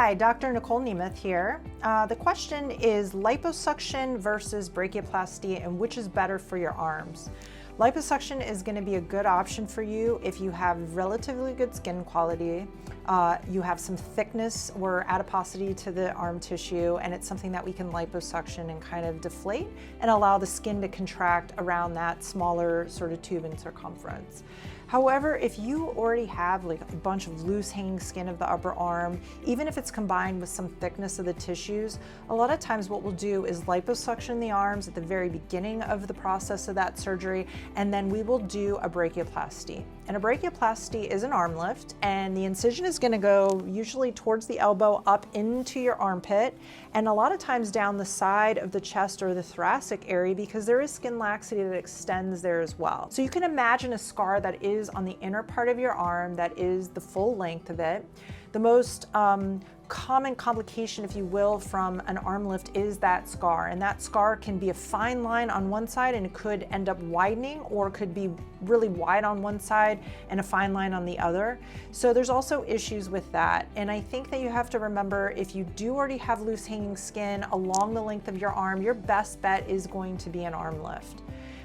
Hi, Dr. Nicole Nemeth here. The question is liposuction versus brachioplasty and which is better for your arms? Liposuction is going to be a good option for you if you have relatively good skin quality, you have some thickness or adiposity to the arm tissue, and it's something that we can liposuction and kind of deflate and allow the skin to contract around that smaller sort of tube in circumference. However, if you already have like a bunch of loose hanging skin of the upper arm, even if it's combined with some thickness of the tissues, a lot of times what we'll do is liposuction the arms at the very beginning of the process of that surgery, and then we will do a brachioplasty. And a brachioplasty is an arm lift, and the incision is going to go usually towards the elbow up into your armpit, and a lot of times down the side of the chest or the thoracic area, because there is skin laxity that extends there as well. So you can imagine a scar that is on the inner part of your arm, that is the full length of it. The most common complication, if you will, from an arm lift is that scar, and that scar can be a fine line on one side and it could end up widening, or could be really wide on one side and a fine line on the other. So there's also issues with that, and I think that you have to remember, if you do already have loose hanging skin along the length of your arm, your best bet is going to be an arm lift.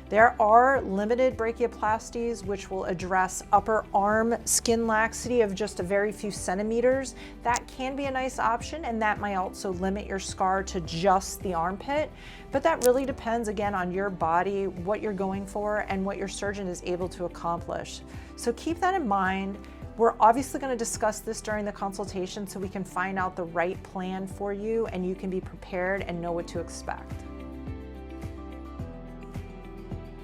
There are limited brachioplasties which will address upper arm skin laxity of just a very few centimeters. That can be a nice option, and that might also limit your scar to just the armpit. But that really depends, again, on your body, what you're going for, and what your surgeon is able to accomplish. So keep that in mind. We're obviously going to discuss this during the consultation so we can find out the right plan for you and you can be prepared and know what to expect.